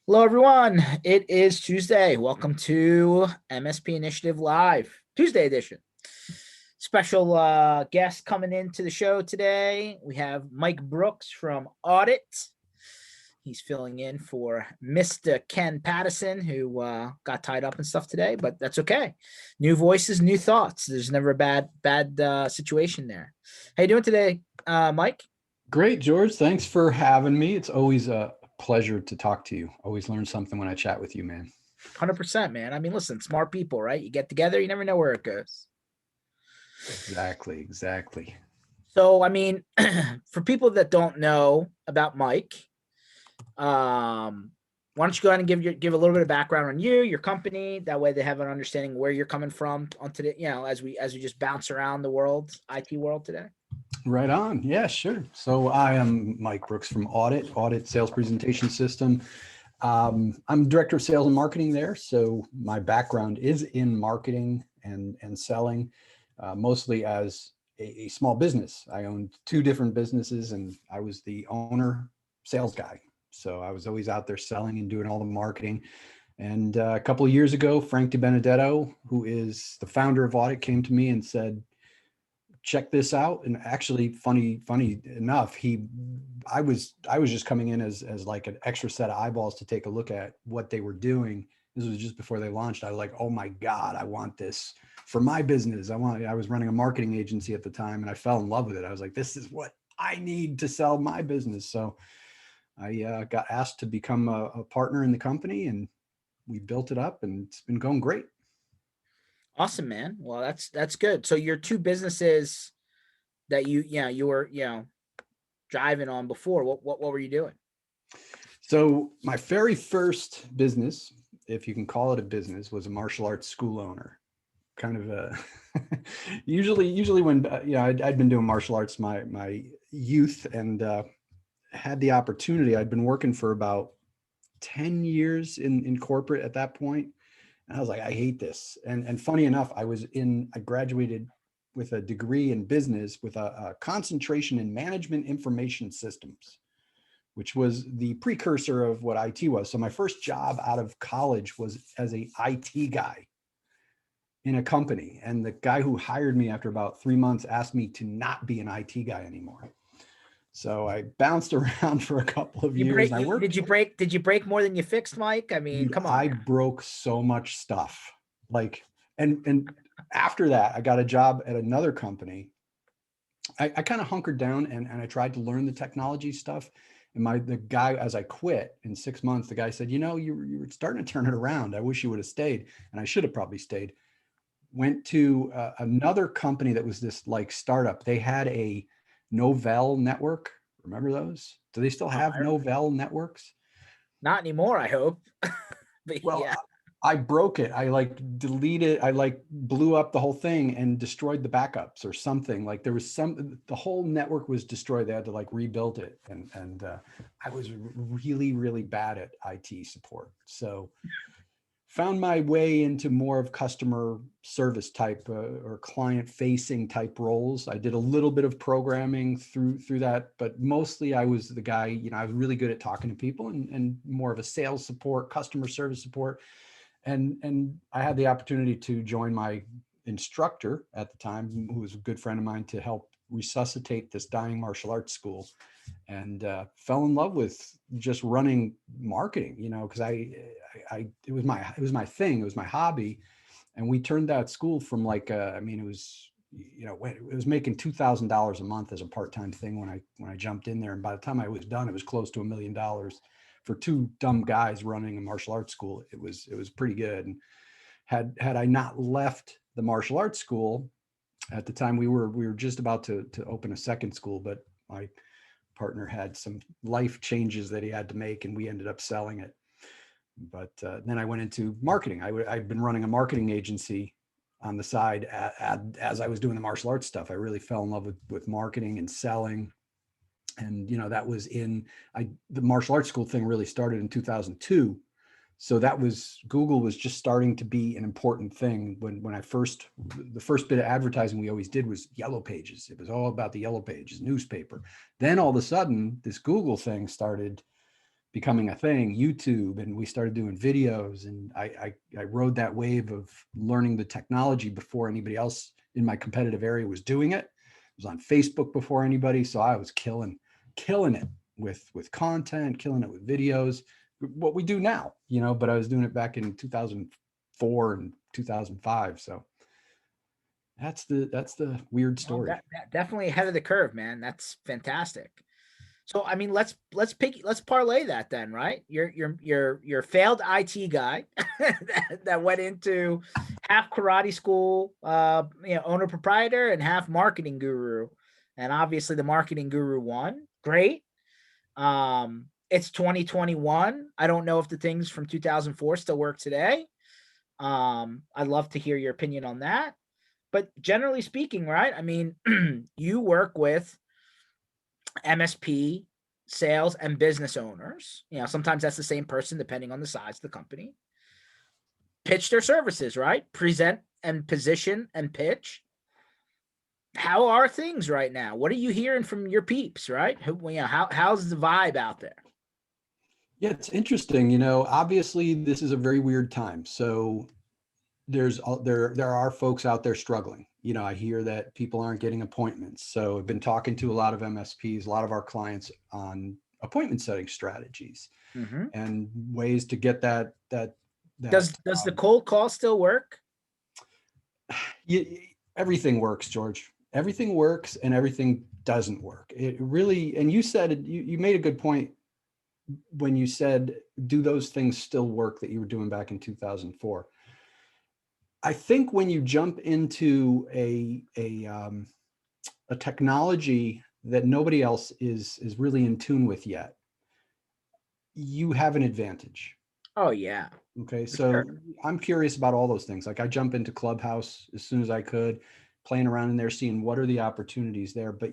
Hello, everyone. It is Tuesday. Welcome to MSP Initiative Live, Tuesday edition. Special guest coming into the show today. We have Mike Brooks from Audit. He's filling in for Mr. Ken Pattison, who got tied up and stuff today, but that's okay. New voices, new thoughts. There's never a bad situation there. How you doing today, Mike? Great, George. Thanks for having me. It's always a pleasure to talk to you. Always learn something when I chat with you, man. 100%, man. I mean, listen, smart people, right? You get together, you never know where it goes. Exactly. So, I mean, for people that don't know about Mike, why don't you go ahead and give a little bit of background on you, your company. That way, they have an understanding where you're coming from on today. As we just bounce around the world, IT world today. Right on. Yeah, sure. So I am Mike Brooks from Audit Sales Presentation System. I'm director of sales and marketing there. So my background is in marketing and selling, mostly as a small business. I owned two different businesses and I was the owner sales guy. So I was always out there selling and doing all the marketing. And a couple of years ago, Frank DiBenedetto, who is the founder of Audit, came to me and said, check this out. And actually, funny enough, I was just coming in as like an extra set of eyeballs to take a look at what they were doing. This was just before they launched. I was like, oh my God, I want this for my business. I was running a marketing agency at the time and I fell in love with it. I was like, this is what I need to sell my business. So I got asked to become a partner in the company and we built it up and it's been going great. Awesome, man. Well, that's good. So your two businesses that you were driving on before. What were you doing? So my very first business, if you can call it a business, was a martial arts school owner. Kind of a usually when I'd been doing martial arts my youth and had the opportunity. I'd been working for about 10 years in corporate at that point. And I was like, I hate this. And funny enough, I graduated with a degree in business with a concentration in management information systems, which was the precursor of what IT was. So my first job out of college was as a IT guy in a company. And the guy who hired me after about 3 months asked me to not be an IT guy anymore. So I bounced around for a couple of years. And I worked. Did you break more than you fixed, Mike? I mean, Dude, come on. I broke so much stuff. Like, and after that, I got a job at another company. I kind of hunkered down and I tried to learn the technology stuff. And the guy, as I quit in 6 months, the guy said, you were starting to turn it around. I wish you would have stayed. And I should have probably stayed. Went to another company that was this like startup. They had a Novell network. Remember those? Do they still have Novell networks? Not anymore, I hope. But Well, yeah. I broke it. I like deleted, I like blew up the whole thing and destroyed the backups or something. Like there was the whole network was destroyed. They had to like rebuild it. And I was really, really bad at IT support. So found my way into more of customer service type or client facing type roles. I did a little bit of programming through that, but mostly I was the guy, I was really good at talking to people and more of a sales support, customer service support. And I had the opportunity to join my instructor at the time, who was a good friend of mine, to help resuscitate this dying martial arts school, and fell in love with just running marketing, because it was my thing, it was my hobby. And we turned that school from like, it was, it was making $2,000 a month as a part-time thing when I jumped in there. And by the time I was done, it was close to $1 million for two dumb guys running a martial arts school. It was pretty good. And had I not left the martial arts school at the time, we were just about to open a second school, but my partner had some life changes that he had to make and we ended up selling it. But then I went into marketing. I'd been running a marketing agency on the side as I was doing the martial arts stuff. I really fell in love with marketing and selling. And, that was the martial arts school thing really started in 2002. So Google was just starting to be an important thing when the first bit of advertising we always did was Yellow Pages. It was all about the Yellow Pages newspaper. Then all of a sudden this Google thing started becoming a thing, YouTube, and we started doing videos, and I rode that wave of learning the technology before anybody else in my competitive area was doing it. I was on Facebook before anybody, so I was killing it with content, killing it with videos, what we do now, but I was doing it back in 2004 and 2005. So that's the weird Well, story. definitely ahead of the curve, man. That's fantastic. So I mean, let's parlay that then, right? Your failed IT guy that went into half karate school, owner proprietor, and half marketing guru, and obviously the marketing guru won. Great. It's 2021. I don't know if the things from 2004 still work today. I'd love to hear your opinion on that. But generally speaking, right? I mean, you work with MSP sales and business owners. Sometimes that's the same person depending on the size of the company. Pitch their services, right? Present and position and pitch. How are things right now? What are you hearing from your peeps, right? How's the vibe out there? Yeah, it's interesting. Obviously this is a very weird time. So there are folks out there struggling. I hear that people aren't getting appointments. So I've been talking to a lot of MSPs, a lot of our clients on appointment setting strategies Mm-hmm. and ways to get that. Does the cold call still work? Everything works, George. Everything works and everything doesn't work. It really, and you said it, you made a good point when you said, do those things still work that you were doing back in 2004? I think when you jump into a technology that nobody else is really in tune with yet, you have an advantage. Oh yeah. Okay, so sure. I'm curious about all those things. Like I jump into Clubhouse as soon as I could, playing around in there, seeing what are the opportunities there. But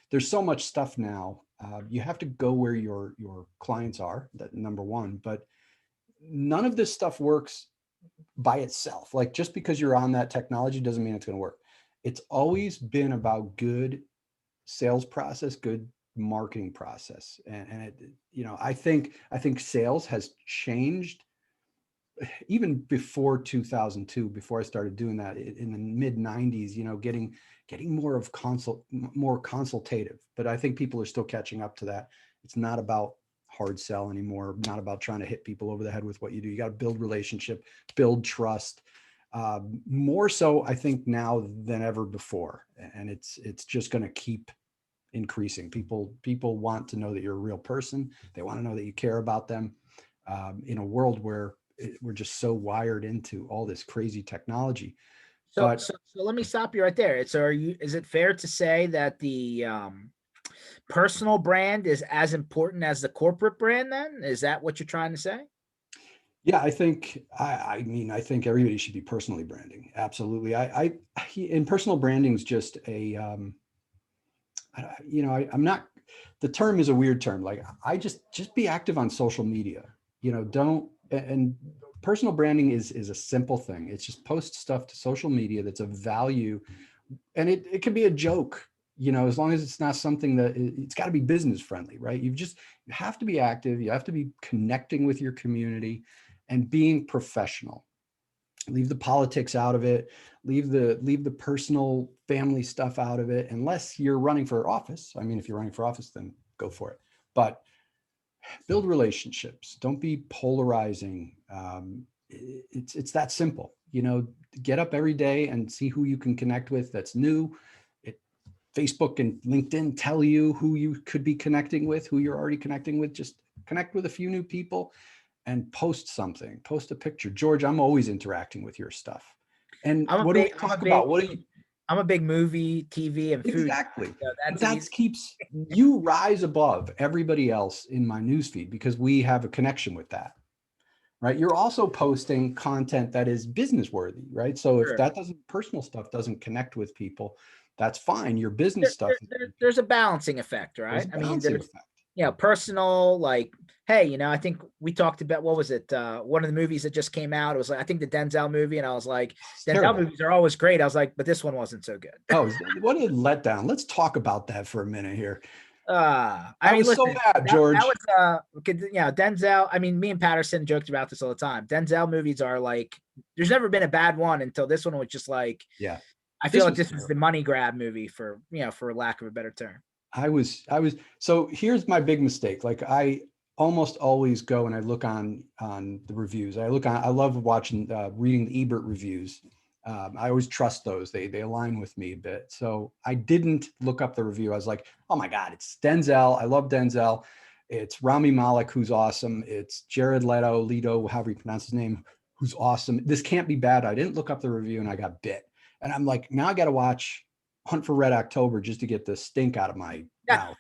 there's so much stuff now. You have to go where your clients are. That number one. But none of this stuff works by itself. Like just because you're on that technology doesn't mean it's going to work. It's always been about good sales process, good marketing process. And it, I think sales has changed even before 2002, before I started doing that in the mid 90s, getting more consultative. But I think people are still catching up to that. It's not about hard sell anymore, not about trying to hit people over the head with what you do. You got to build relationship, build trust, more so I think now than ever before. And it's just going to keep increasing. People want to know that you're a real person. They want to know that you care about them, in a world where we're just so wired into all this crazy technology. So let me stop you right there. Is it fair to say that the personal brand is as important as the corporate brand then? Is that what you're trying to say? Yeah, I think, I mean, I think everybody should be personally branding. Absolutely. And personal branding is just I'm not, the term is a weird term. Like I just be active on social media, and personal branding is a simple thing. It's just post stuff to social media that's of value. And it can be a joke, as long as it's not something that it's got to be business friendly, right? You have to be active. You have to be connecting with your community and being professional. Leave the politics out of it. Leave the personal family stuff out of it, unless you're running for office. I mean, if you're running for office, then go for it. But build relationships. Don't be polarizing. It's that simple. Get up every day and see who you can connect with that's new. Facebook and LinkedIn tell you who you could be connecting with, who you're already connecting with. Just connect with a few new people and post something, post a picture. George, I'm always interacting with your stuff. And what do we talk about? What do you? I'm a big movie, TV, and food. Exactly. That keeps you rise above everybody else in my newsfeed because we have a connection with that, right? You're also posting content that is business worthy, right? So if that personal stuff doesn't connect with people, that's fine. Your business stuff. There's a balancing effect, right? I mean, personal, like, hey, I think we talked about, what was it? One of the movies that just came out, it was like, I think the Denzel movie. And I was like, Denzel movies are always great. I was like, but this one wasn't so good. Oh, what a letdown. Let's talk about that for a minute here. I That mean, was so listen, bad, that George. was Denzel. I mean, me and Patterson joked about this all the time. Denzel movies are like, there's never been a bad one until this one was just like, Yeah, I feel this like was this was the terrible. money grab movie for lack of a better term. So here's my big mistake. Like I almost always go and I look on the reviews. I love watching, reading the Ebert reviews. I always trust those. They align with me a bit. So I didn't look up the review. I was like, oh my God, it's Denzel. I love Denzel. It's Rami Malek, who's awesome. It's Jared Leto, however you pronounce his name, who's awesome. This can't be bad. I didn't look up the review and I got bit. And I'm like, now I got to watch Hunt for Red October just to get the stink out of my mouth.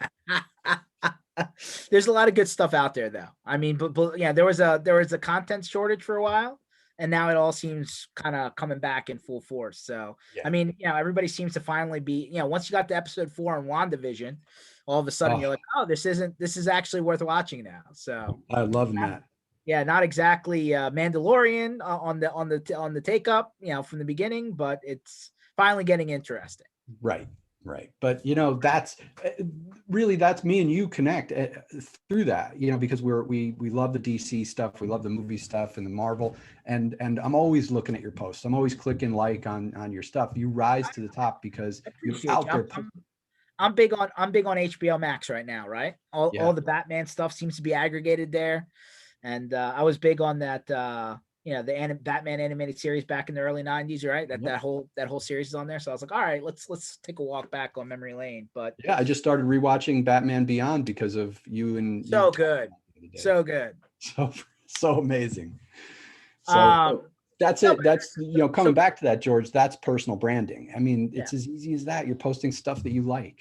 There's a lot of good stuff out there, though. I mean, but yeah, there was a content shortage for a while, and now it all seems kind of coming back in full force. So, Yeah. I mean, everybody seems to finally be, once you got to episode 4 on WandaVision, all of a sudden Oh, you're like, oh, this is actually worth watching now. So, I love that. yeah, not exactly Mandalorian on the take up, from the beginning, but it's finally getting interesting. Right. Right. But that's really, that's me and you connect through that, because we love the DC stuff. We love the movie stuff and the Marvel, and I'm always looking at your posts. I'm always clicking like on your stuff. You rise to the top because I you're appreciate out you. there. I'm big on HBO Max right now, right? All Yeah. the Batman stuff seems to be aggregated there, and I was big on that. The Batman animated series back in the early '90s, right? That Yep. that whole series is on there. So I was like, all right, let's take a walk back on memory lane. But Yeah. I just started rewatching Batman Beyond because of you so talking good, about it the other day. so good. So so amazing. So Um, that's no, it. but That's, coming so back to that, George, that's personal branding. I mean, yeah. it's as easy as that. You're posting stuff that you like.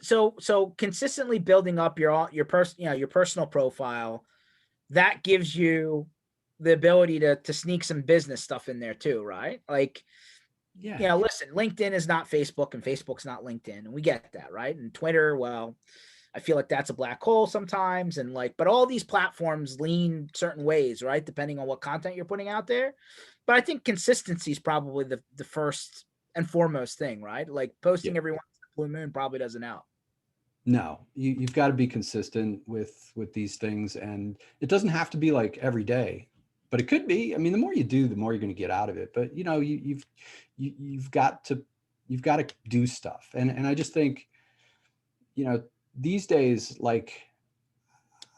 So consistently building up your personal profile that gives you the ability to sneak some business stuff in there too, right? Like, Yeah. listen, LinkedIn is not Facebook and Facebook's not LinkedIn, and we get that, right? And Twitter, well, I feel like that's a black hole sometimes, and but all these platforms lean certain ways, right? Depending on what content you're putting out there. But I think consistency is probably the first and foremost thing, right? Like Yeah. posting every once in a blue moon probably doesn't help. No, you've got to be consistent with these things, and it doesn't have to be like every day, but it could be. I mean, the more you do, the more you're going to get out of it. But you've got to do stuff, and I just think, these days, like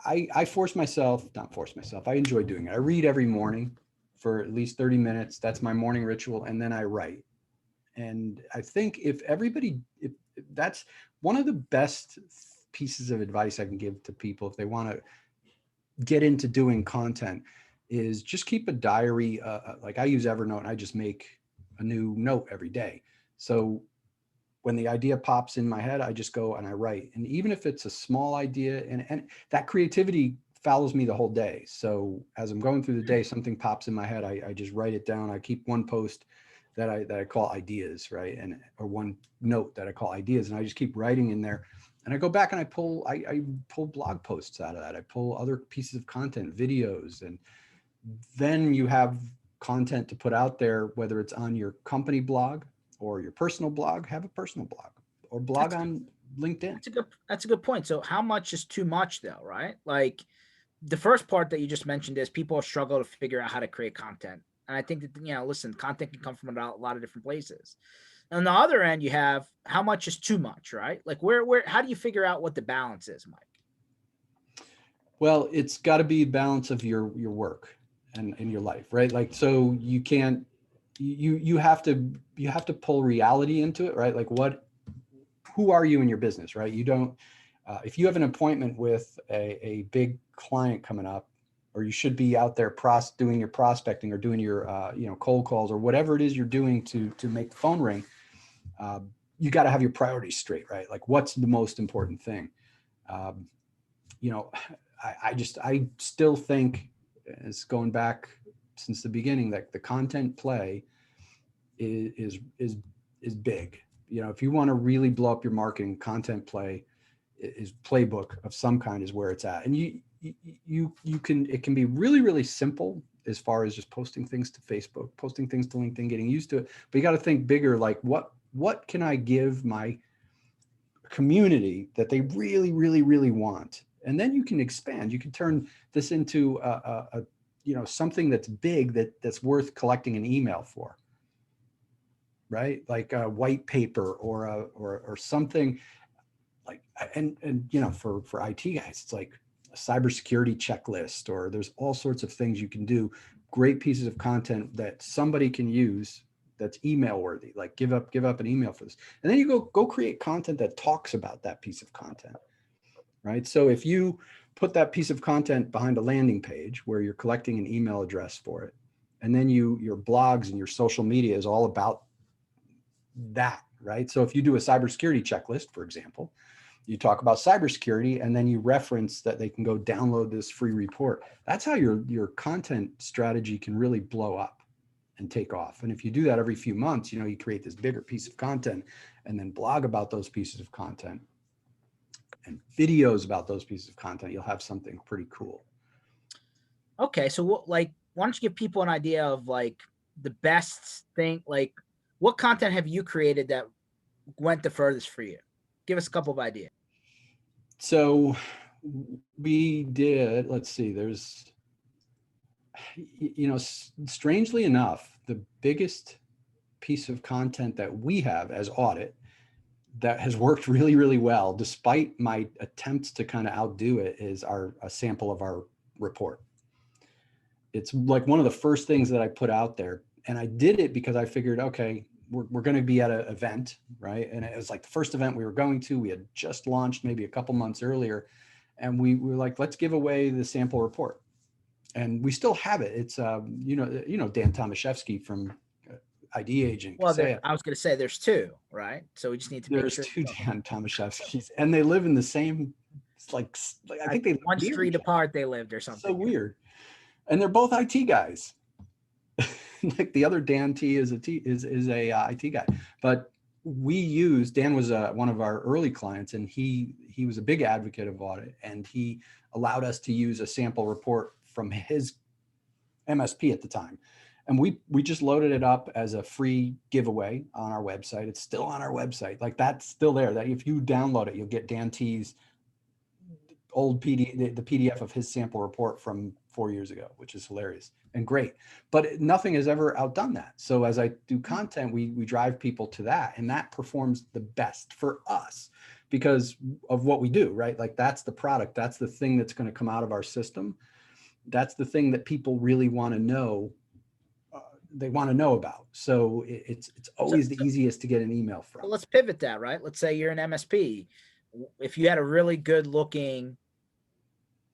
I force myself, not force myself. I enjoy doing it. I read every morning for at least 30 minutes. That's my morning ritual, and then I write. And I think if that's one of the best pieces of advice I can give to people if they want to get into doing content is just keep a diary. Like I use Evernote, and I just make a new note every day. So when the idea pops in my head, I just go and I write. And even if it's a small idea, and that creativity follows me the whole day. So as I'm going through the day, something pops in my head, I just write it down. I keep one post that I call ideas, right? Or one note that I call ideas. And I just keep writing in there. And I go back and I pull blog posts out of that. I pull other pieces of content, videos, and then you have content to put out there, whether it's on your company blog or your personal blog. Have a personal blog or blog That's on LinkedIn. that's a good point. So how much is too much though, right? Like the first part that you just mentioned is people struggle to figure out how to create content. And I think that, listen, content can come from a lot of different places. On the other end, you have how much is too much, right? Like how do you figure out what the balance is, Mike? Well, it's got to be a balance of your work and in your life, right? Like, so you can't, you have to pull reality into it, right? Like who are you in your business, right? You don't, if you have an appointment with a big client coming up, or you should be out there doing your prospecting or doing your, cold calls or whatever it is you're doing to make the phone ring. You got to have your priorities straight, right? Like what's the most important thing? Um, you know, I still think, it's going back since the beginning, that the content play is big. If you want to really blow up your marketing, content play is playbook of some kind is where it's at. And you can, it can be really, really simple as far as just posting things to Facebook, posting things to LinkedIn, getting used to it. But you got to think bigger, like what can I give my community that they really, really, really want. And then you can expand. You can turn this into something that's big, that's worth collecting an email for, right? Like a white paper or something like, and for IT guys, it's like a cybersecurity checklist, or there's all sorts of things you can do. Great pieces of content that somebody can use that's email worthy. Like give up an email for this, and then you go create content that talks about that piece of content, right? So if you put that piece of content behind a landing page where you're collecting an email address for it, and then your blogs and your social media is all about that, right? So if you do a cybersecurity checklist, for example, you talk about cybersecurity, and then you reference that they can go download this free report. That's how your content strategy can really blow up and take off. And if you do that every few months, you create this bigger piece of content, and then blog about those pieces of content and videos about those pieces of content, you'll have something pretty cool. Okay, so why don't you give people an idea of like the best thing, like what content have you created that went the furthest for you? Give us a couple of ideas. So we did, let's see, there's, strangely enough, the biggest piece of content that we have as Audit that has worked really, really well, despite my attempts to kind of outdo it, is a sample of our report. It's like one of the first things that I put out there. And I did it because I figured, okay, we're going to be at an event, right? And it was like the first event we were going to. We had just launched maybe a couple months earlier. And we were like, let's give away the sample report. And we still have it. It's, Dan Tomaszewski from ID Agent. Well, I was going to say there's two, right? So we just need to make sure. There's two Dan Tomaszewskis, and they live in the same, like I think they one street apart they lived or something. So weird. And they're both IT guys. Like the other Dan T is a IT guy. But Dan was one of our early clients, and he was a big advocate of Audit, and he allowed us to use a sample report from his MSP at the time. And we just loaded it up as a free giveaway on our website. It's still on our website. Like that's still there. That if you download it, you'll get Dan T's old the PDF of his sample report from 4 years ago, which is hilarious and great. But nothing has ever outdone that. So as I do content, we drive people to that, and that performs the best for us because of what we do, right? Like that's the product. That's the thing that's going to come out of our system. That's the thing that people really want to know. They want to know about. So it's always the easiest to get an email from. Well, let's pivot that, right? Let's say you're an MSP. If you had a really good looking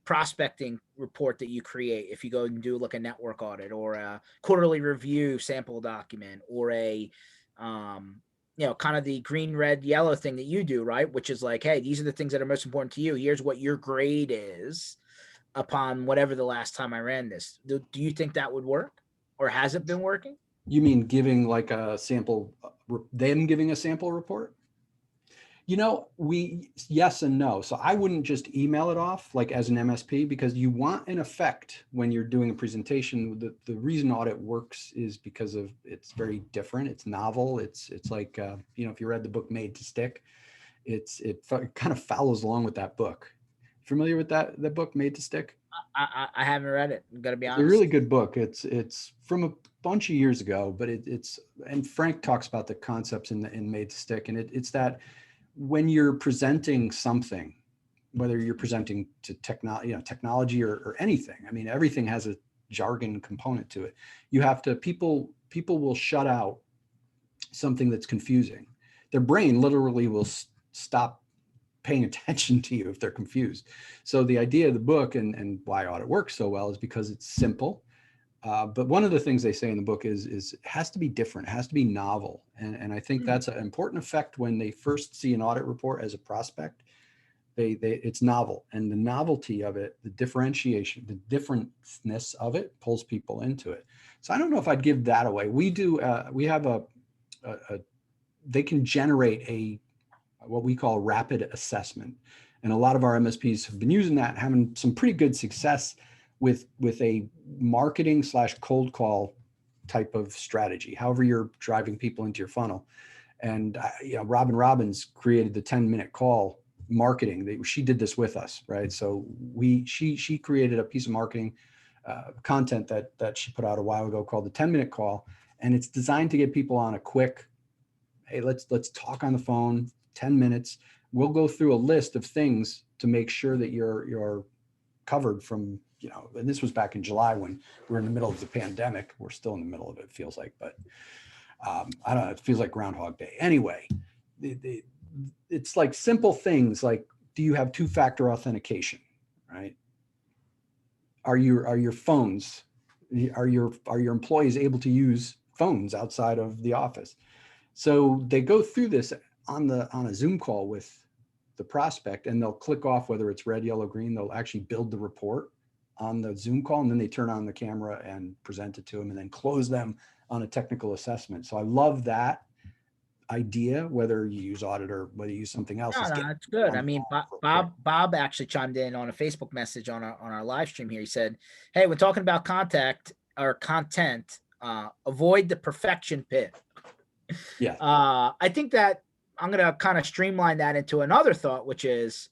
prospecting report that you create, if you go and do like a network audit or a quarterly review sample document or a, kind of the green, red, yellow thing that you do, right? Which is like, hey, these are the things that are most important to you. Here's what your grade is upon whatever the last time I ran this. Do you think that would work, or has it been working? You mean giving like a sample, them giving a sample report? Yes and no. So I wouldn't just email it off like as an MSP, because you want an effect when you're doing a presentation. The reason Audit works is because of it's very different. It's novel. It's like, if you read the book Made to Stick, it kind of follows along with that book. Familiar with that book Made to Stick? I haven't read it. I'm gonna be honest. It's a really good book. It's from a bunch of years ago, but and Frank talks about the concepts in Made to Stick, and it's that when you're presenting something, whether you're presenting to technology or anything, I mean, everything has a jargon component to it. You have to, people will shut out something that's confusing. Their brain literally will stop paying attention to you if they're confused. So the idea of the book and why Audit works so well is because it's simple. But one of the things they say in the book is it has to be different, it has to be novel. And I think that's an important effect when they first see an audit report as a prospect. It's novel, and the novelty of it, the differentiation, the differentness of it pulls people into it. So I don't know if I'd give that away. We have they can generate what we call rapid assessment. And a lot of our MSPs have been using that, having some pretty good success with a marketing / cold call type of strategy, however you're driving people into your funnel. And Robin Robbins created the 10-minute call marketing. She did this with us, right? So she created a piece of marketing content that she put out a while ago called the 10-minute call, and it's designed to get people on a quick, hey, let's talk on the phone, 10 minutes. We'll go through a list of things to make sure that you're covered from, and this was back in July when we were in the middle of the pandemic. We're still in the middle of it, feels like, but I don't know, it feels like Groundhog Day. Anyway, it's like simple things like, do you have two-factor authentication, right? Are your phones, are your employees able to use phones outside of the office? So they go through this on a Zoom call with the prospect, and they'll click off whether it's red, yellow, green. They'll actually build the report on the Zoom call, and then they turn on the camera and present it to them, and then close them on a technical assessment. So I love that idea, whether you use Audit or whether you use something else. No, that's good. I mean, Bob actually chimed in on a Facebook message on our live stream here. He said, "Hey, we're talking about content. Avoid the perfection pit." Yeah. I think that I'm going to kind of streamline that into another thought, which is,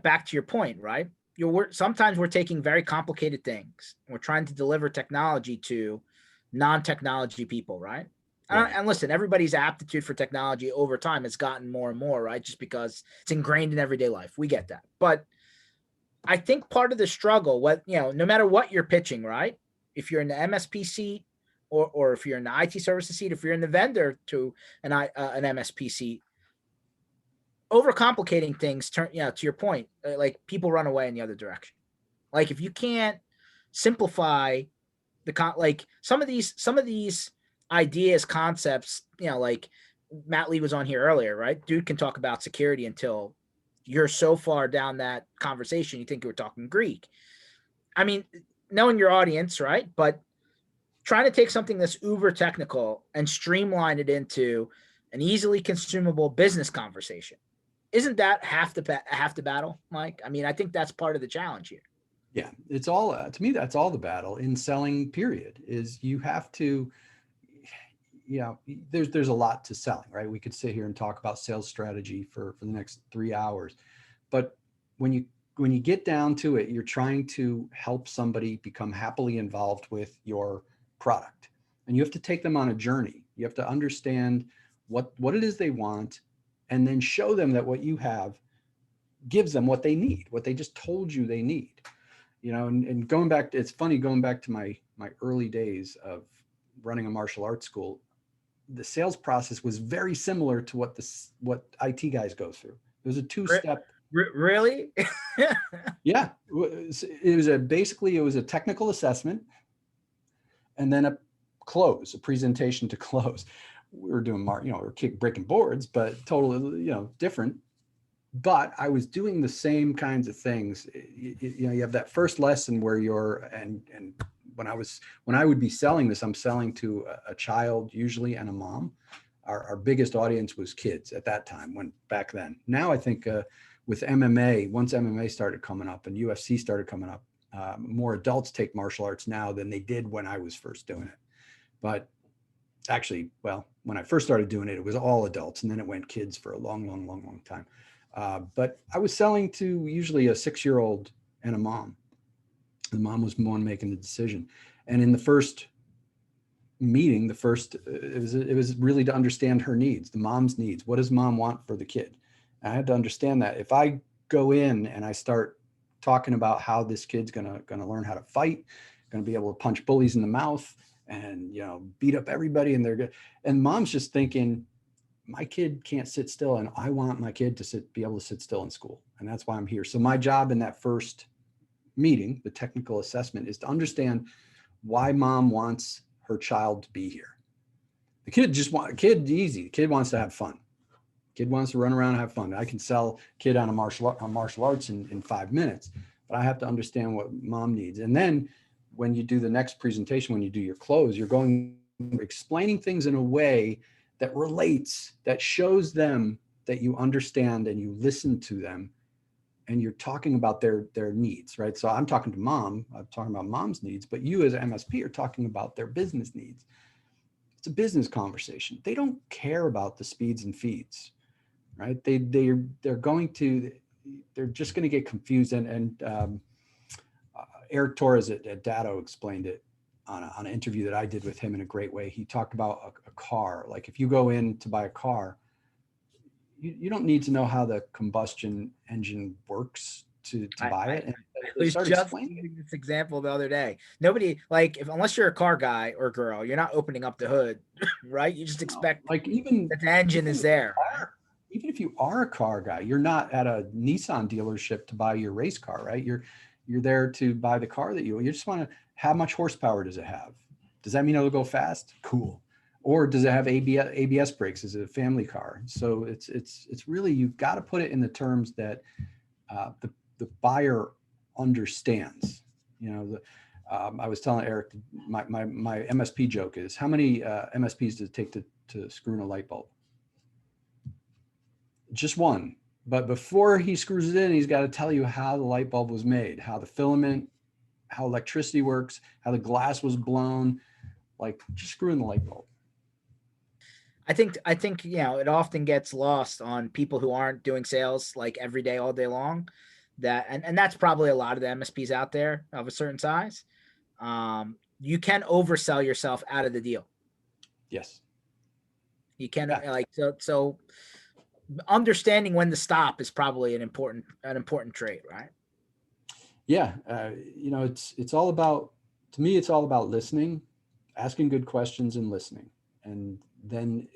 back to your point, right? Sometimes we're taking very complicated things. And we're trying to deliver technology to non-technology people, right? Right. And listen, everybody's aptitude for technology over time has gotten more and more, right? Just because it's ingrained in everyday life. We get that. But I think part of the struggle, no matter what you're pitching, right? If you're in the MSP seat, or if you're in the IT services seat, if you're in the vendor to an MSP seat, overcomplicating things to your point, like people run away in the other direction. Like if you can't simplify like some of these ideas, concepts, like Matt Lee was on here earlier, right? Dude can talk about security until you're so far down that conversation you think you were talking Greek. I mean, knowing your audience, right? But trying to take something that's uber technical and streamline it into an easily consumable business conversation. Isn't that half the battle, Mike? I mean, I think that's part of the challenge here. Yeah, it's all, to me, that's all the battle in selling, period, is you have to, there's a lot to selling, right? We could sit here and talk about sales strategy for the next 3 hours, but when you get down to it, you're trying to help somebody become happily involved with your product, and you have to take them on a journey. You have to understand what it is they want, and then show them that what you have gives them what they need, what they just told you they need. And going back, it's funny, going back to my early days of running a martial arts school, the sales process was very similar to what IT guys go through. It was a two-step. Really? Yeah. It was a technical assessment, and then a presentation to close. We were doing, we're breaking boards, but totally, different. But I was doing the same kinds of things. You have that first lesson where and when I would be selling this, I'm selling to a child usually and a mom. Our biggest audience was kids at that time, back then. Now I think with MMA, once MMA started coming up and UFC started coming up, more adults take martial arts now than they did when I was first doing it. But actually, well, when I first started doing it, it was all adults, and then it went kids for a long time. But I was selling to usually a 6-year-old and a mom. The mom was the one making the decision. And in the first meeting, it was really to understand her needs, the mom's needs. What does mom want for the kid? And I had to understand that. If I go in and I start talking about how this kid's gonna learn how to fight, gonna be able to punch bullies in the mouth and beat up everybody, and mom's just thinking, my kid can't sit still, and I want my kid to be able to sit still in school, and that's why I'm here. So my job in that first meeting, the technical assessment, is to understand why mom wants her child to be here. The kid easy. The kid wants to have fun. Kid wants to run around and have fun. I can sell kid on martial arts in 5 minutes, but I have to understand what mom needs. And then when you do the next presentation, when you do your close, you're explaining things in a way that relates, that shows them that you understand and you listen to them, and you're talking about their needs, right? So I'm talking to mom, I'm talking about mom's needs, but you as an MSP are talking about their business needs. It's a business conversation. They don't care about the speeds and feeds, right? They're just going to get confused. Eric Torres at Datto explained it on an interview that I did with him in a great way. He talked about a car. Like if you go in to buy a car, you don't need to know how the combustion engine works to buy it. And I they was start just explaining it. using this example the other day. Nobody like if unless you're a car guy or girl, you're not opening up the hood, right? You just No, expect like even that the engine even is if you there. Right? are even if you are a car guy, you're not at a Nissan dealership to buy your race car, right? You're there to buy the car that you just want to. How much horsepower does it have? Does that mean it'll go fast? Cool. Or does it have ABS brakes? Is it a family car? So it's really, you've got to put it in the terms that the buyer understands. I was telling Eric, my MSP joke is, how many MSPs does it take to screw in a light bulb? Just one. But before he screws it in, he's got to tell you how the light bulb was made, how the filament, how electricity works, how the glass was blown. Like, just screw in the light bulb. I think it often gets lost on people who aren't doing sales like every day, all day long. And that's probably a lot of the MSPs out there of a certain size. You can oversell yourself out of the deal. Yes. You can Yeah. like so understanding when to stop is probably an important trait, right? Yeah. It's all about, to me, it's all about listening, asking good questions and listening. And then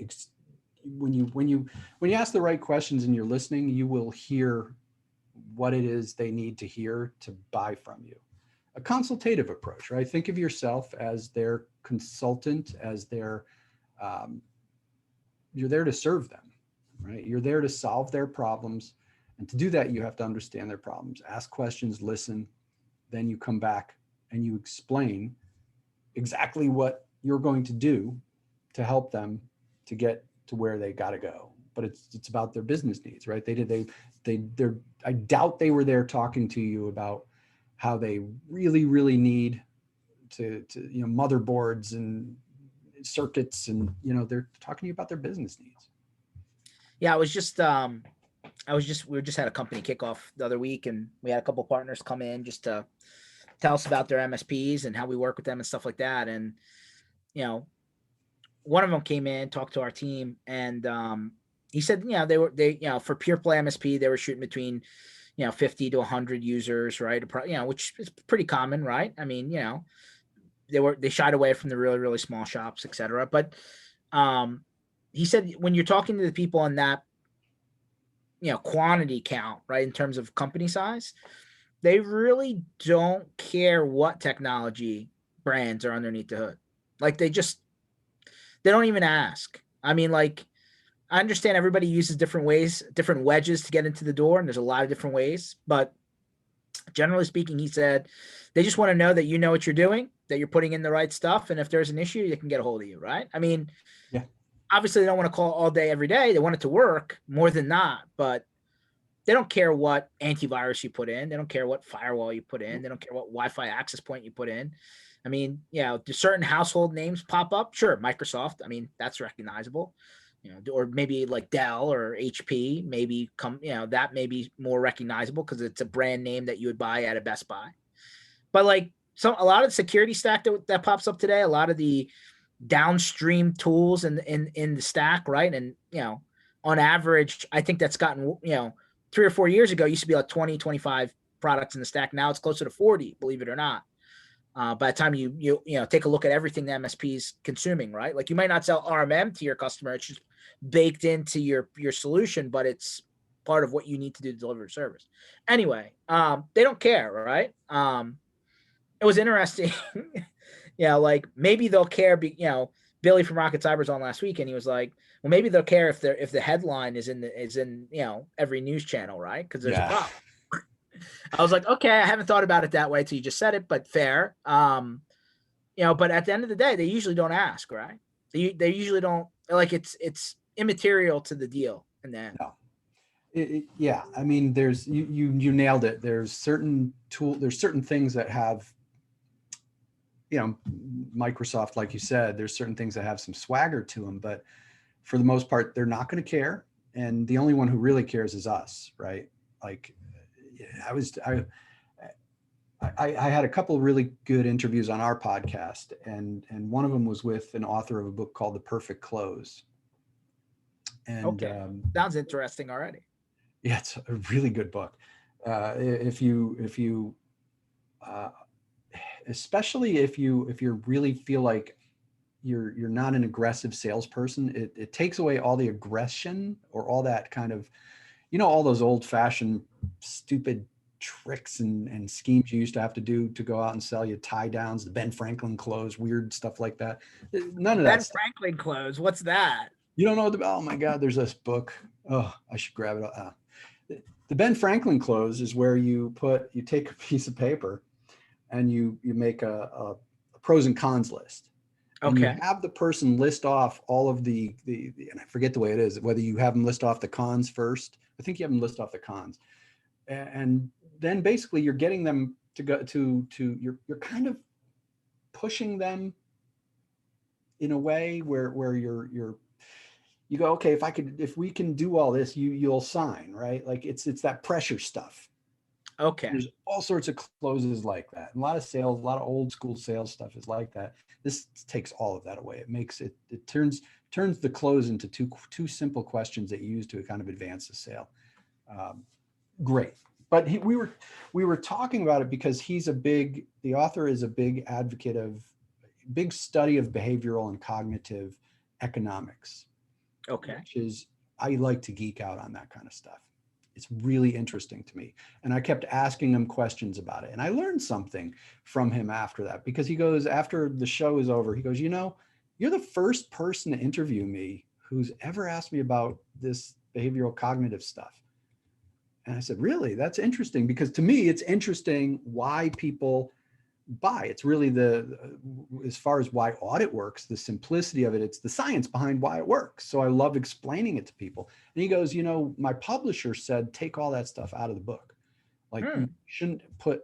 when you ask the right questions and you're listening, you will hear what it is they need to hear to buy from you. A consultative approach, right? Think of yourself as their consultant, as their, you're there to serve them, right? You're there to solve their problems. And to do that, you have to understand their problems, ask questions, listen, then you come back and you explain exactly what you're going to do to help them to get to where they got to go. But it's about their business needs, right? They're, I doubt they were there talking to you about how they really need to motherboards and circuits, and they're talking to you about their business needs. Yeah, we just had a company kickoff the other week, and we had a couple partners come in just to tell us about their MSPs and how we work with them and stuff like that. And one of them came in, talked to our team, and he said, they for pure play MSP, they were shooting between 50 to 100 users, right? Which is pretty common, right? I mean, they shied away from the really, really small shops, etc. But he said when you're talking to the people on that quantity count, right, in terms of company size, they really don't care what technology brands are underneath the hood. Like they don't even ask. I mean, like, I understand everybody uses different ways, different wedges to get into the door, and there's a lot of different ways, but generally speaking, he said, they just want to know that you know what you're doing, that you're putting in the right stuff, and if there's an issue, they can get a hold of you, right? I mean, Yeah. Obviously they don't want to call all day, every day. They want it to work more than not, but they don't care what antivirus you put in. They don't care what firewall you put in. They don't care what Wi-Fi access point you put in. I mean, do certain household names pop up? Sure, Microsoft. I mean, that's recognizable. Or maybe like Dell or HP. Maybe that may be more recognizable because it's a brand name that you would buy at a Best Buy. But like a lot of the security stack that pops up today, a lot of the downstream tools in the stack, right? And on average, I think that's gotten 3 or 4 years ago, used to be like 20, 25 products in the stack. Now it's closer to 40, believe it or not. By the time you take a look at everything the MSP is consuming, right? Like you might not sell RMM to your customer. It's just baked into your solution, but it's part of what you need to do to deliver service. Anyway, they don't care, right? It was interesting. Like maybe they'll care. Billy from Rocket Cyber was on last week, and he was like, "Well, maybe they'll care if the headline is in every news channel, right? Because there's a problem." I was like, okay, I haven't thought about it that way till you just said it, but fair. But at the end of the day, they usually don't ask, right? They usually don't, like, it's immaterial to the deal in the end. No. Yeah, I mean, there's you nailed it. There's certain things that have you know, Microsoft, like you said, there's certain things that have some swagger to them, but for the most part, they're not going to care. And the only one who really cares is us, right? Like I had a couple of really good interviews on our podcast, and one of them was with an author of a book called The Perfect Close. And Okay. Sounds interesting already. yeah, it's a really good book. If you especially if you really feel like you're not an aggressive salesperson, it takes away all the aggression or all that kind of, you know, all those old fashioned stupid tricks and schemes you used to have to do to go out and sell you tie downs, the Ben Franklin close, weird stuff like that. None of that Ben stuff. Franklin clothes. What's that? You don't know oh my God, there's this book. Oh, I should grab it. The Ben Franklin close is where you take a piece of paper and you make a pros and cons list. And you Okay. have the person list off all of the and I forget the way it is, whether you have them list off the cons first. I think you have them list off the cons. And then basically you're getting them to go to you're kind of pushing them in a way where you go, okay, if we can do all this, you'll sign, right? Like it's that pressure stuff. Okay. There's all sorts of closes like that. And a lot of sales, a lot of old school sales stuff is like that. This takes all of that away. It makes it turns the close into two simple questions that you use to kind of advance the sale. Great. But we were talking about it because the author is a big advocate of big study of behavioral and cognitive economics. Okay. Which is, I like to geek out on that kind of stuff. It's really interesting to me. And I kept asking him questions about it. And I learned something from him after that, because he goes, after the show is over, he goes, you know, you're the first person to interview me who's ever asked me about this behavioral cognitive stuff. And I said, really? That's interesting, because to me, it's interesting why people buy. It's really as far as why audit works, the simplicity of it, it's the science behind why it works. So I love explaining it to people. And he goes, you know, my publisher said, take all that stuff out of the book. Like you shouldn't put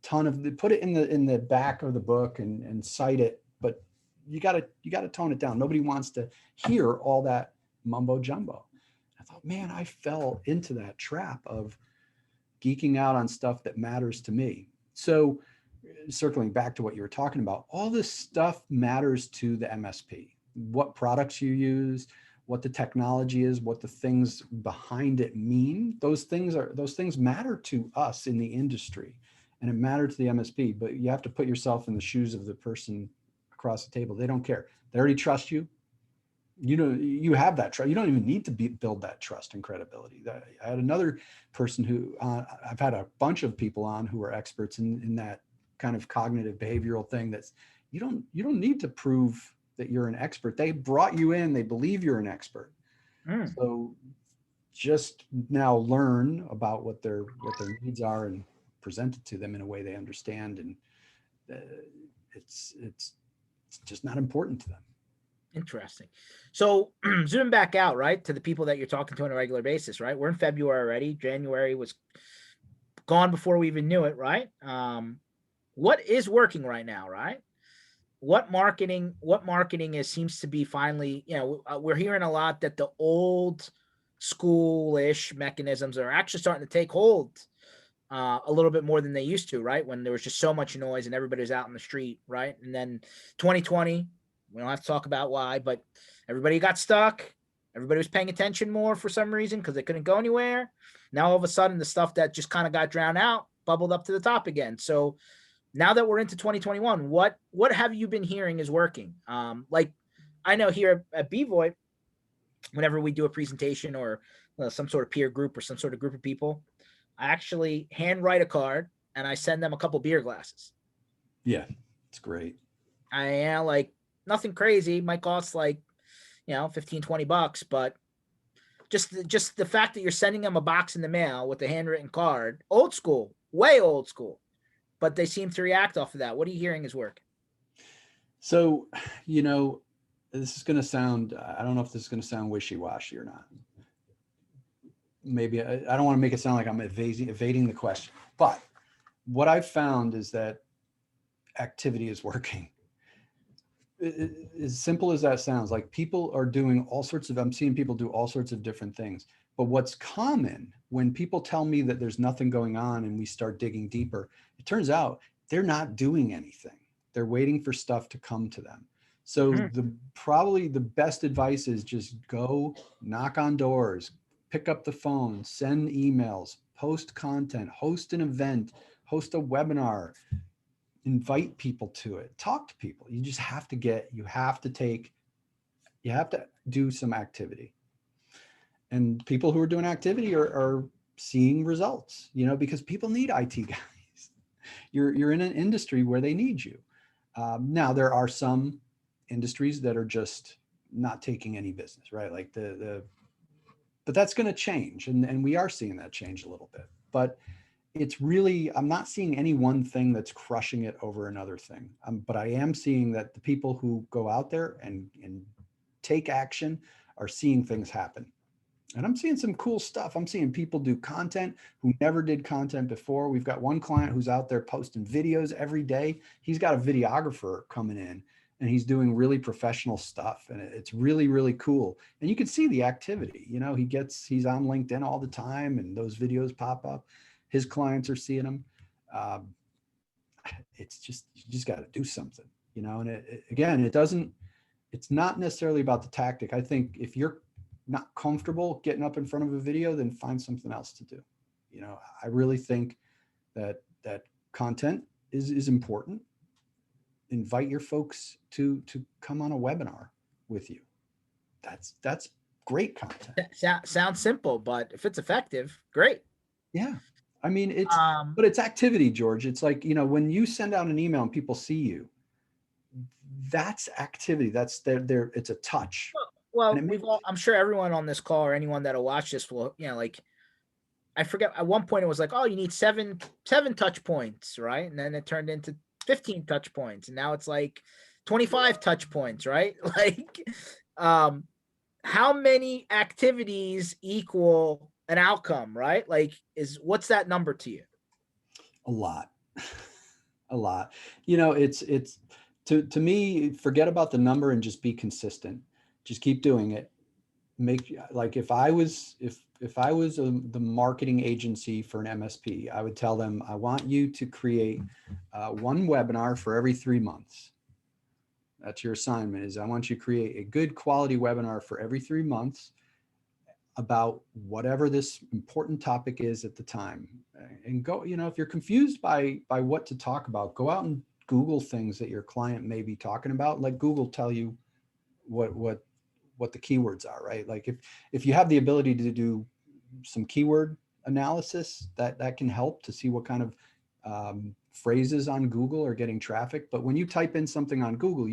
put it in the back of the book and cite it, but you got to tone it down. Nobody wants to hear all that mumbo jumbo. I thought, man, I fell into that trap of geeking out on stuff that matters to me. So circling back to what you were talking about, all this stuff matters to the MSP. What products you use, what the technology is, what the things behind it mean. Those things matter to us in the industry, and it matters to the MSP. But you have to put yourself in the shoes of the person across the table. They don't care. They already trust you. You know, you have that trust. You don't even need to build that trust and credibility. I had another person who I've had a bunch of people on who are experts in that kind of cognitive behavioral thing. That's you don't need to prove that you're an expert. They brought you in, they believe you're an expert. So just now learn about what their needs are and present it to them in a way they understand. And it's just not important to them. Interesting. So zoom back out, right, to the people that you're talking to on a regular basis, right? We're in February already. January was gone before we even knew it, right? What is working right now, right? What marketing seems to be finally, you know, we're hearing a lot that the old school-ish mechanisms are actually starting to take hold a little bit more than they used to, right? When there was just so much noise and everybody was out in the street, right? And then 2020, we don't have to talk about why, but everybody got stuck. Everybody was paying attention more for some reason because they couldn't go anywhere. Now, all of a sudden, the stuff that just kind of got drowned out bubbled up to the top again. So now that we're into 2021, what have you been hearing is working? Like I know here at BVoIP, whenever we do a presentation or some sort of peer group or some sort of group of people, I actually handwrite a card and I send them a couple beer glasses. Yeah, it's great. Like nothing crazy. Might cost like, you know, $15-20, but just the fact that you're sending them a box in the mail with a handwritten card, old school, way old school, but they seem to react off of that. What are you hearing is working? So, you know, this is going to sound, I don't know if this is going to sound wishy-washy or not. Maybe I don't want to make it sound like I'm evading the question, but what I've found is that activity is working. As simple as that sounds, like people are doing all sorts of, I'm seeing people do all sorts of different things. But what's common when people tell me that there's nothing going on and we start digging deeper, it turns out they're not doing anything. They're waiting for stuff to come to them. So Mhm. probably the best advice is just go knock on doors, pick up the phone, send emails, post content, host an event, host a webinar, invite people to it, talk to people. You just have to you have to do some activity. And people who are doing activity are seeing results, because people need IT guys. You're in an industry where they need you. Now there are some industries that are just not taking any business, right? Like but that's going to change. And we are seeing that change a little bit, but it's really, I'm not seeing any one thing that's crushing it over another thing. But I am seeing that the people who go out there and take action are seeing things happen. And I'm seeing some cool stuff. I'm seeing people do content who never did content before. We've got one client who's out there posting videos every day. He's got a videographer coming in and he's doing really professional stuff. And it's really, really cool. And you can see the activity, he's on LinkedIn all the time and those videos pop up. His clients are seeing them. Um, it's just, you just got to do something, and again, it's not necessarily about the tactic. I think if you're not comfortable getting up in front of a video, then find something else to do. I really think that content is important. Invite your folks to come on a webinar with you. That's great content. Sounds simple, but if it's effective, great. Yeah. I mean, Um, but it's activity, George. It's like, when you send out an email and people see you, that's activity. That's their it's a touch. And well, it makes, I'm sure everyone on this call or anyone that'll watch this will, like, I forget at one point it was like, oh, you need seven touch points, right? And then it turned into 15 touch points, and now it's like 25 touch points, right? Like, um, how many activities equal an outcome, right? Like, what's that number to you? a lot. A lot. It's to me, forget about the number and just be consistent. Just keep doing it. Like if I was the marketing agency for an MSP, I would tell them, I want you to create one webinar for every 3 months. That's your assignment. Is I want you to create a good quality webinar for every 3 months about whatever this important topic is at the time. And go, if you're confused by what to talk about, go out and Google things that your client may be talking about. Let Google tell you what the keywords are, right? Like if you have the ability to do some keyword analysis, that can help to see what kind of phrases on Google are getting traffic. But when you type in something on Google,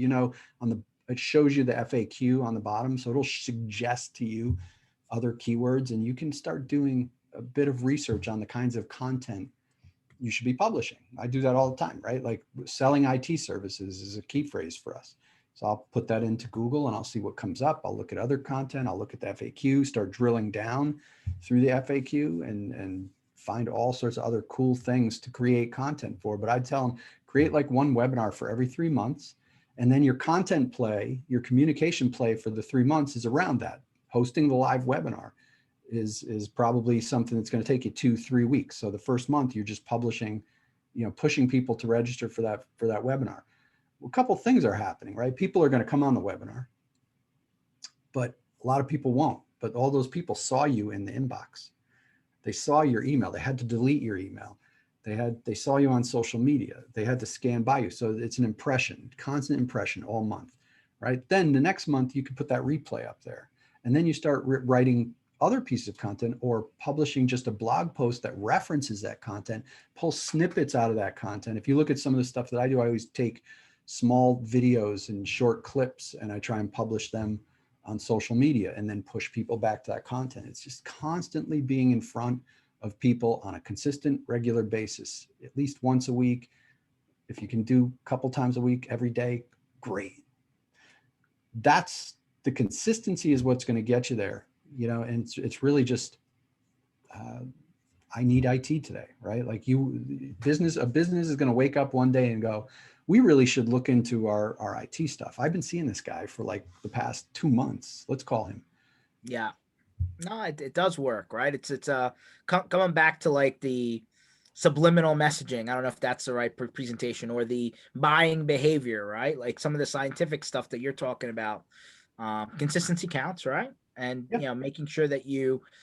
it shows you the FAQ on the bottom, so it'll suggest to you other keywords, and you can start doing a bit of research on the kinds of content you should be publishing. I do that all the time, right? Like selling IT services is a key phrase for us. So I'll put that into Google and I'll see what comes up. I'll look at other content. I'll look at the FAQ, start drilling down through the FAQ and find all sorts of other cool things to create content for. But I'd tell them, create like one webinar for every 3 months. And then your content play, your communication play for the 3 months is around that. Hosting the live webinar is probably something that's going to take you 2-3 weeks. So the first month you're just publishing, pushing people to register for that webinar. Well, a couple things are happening, right? People are going to come on the webinar, but a lot of people won't. But all those people saw you in the inbox. They saw your email. They had to delete your email. They saw you on social media. They had to scan by you. So it's an impression, constant impression all month, right? Then the next month you could put that replay up there. And then you start writing other pieces of content or publishing just a blog post that references that content, pull snippets out of that content. If you look at some of the stuff that I do, I always take small videos and short clips and I try and publish them on social media and then push people back to that content. It's just constantly being in front of people on a consistent, regular basis, at least once a week. If you can do a couple times a week, every day, great. That's the consistency is what's going to get you there, and it's really just, I need IT today, right? Like a business is going to wake up one day and go, we really should look into our IT stuff. I've been seeing this guy for like the past 2 months. Let's call him. Yeah. No, it does work, right? It's coming back to like the subliminal messaging. I don't know if that's the right presentation, or the buying behavior, right? Like some of the scientific stuff that you're talking about. Consistency counts, right? And Yeah. making sure that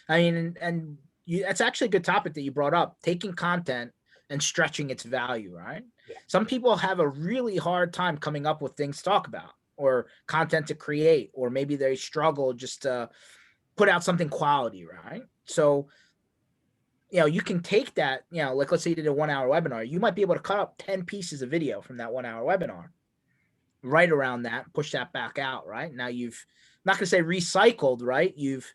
I mean, and you, that's actually a good topic that you brought up. Taking content and stretching its value, right? Yeah. Some people have a really hard time coming up with things to talk about, or content to create, or maybe they struggle just to put out something quality, right? So, you can take that, like let's say you did a 1 hour webinar, you might be able to cut up 10 pieces of video from that 1 hour webinar, right around that, push that back out, right? Now you've, I'm not going to say recycled, right? You've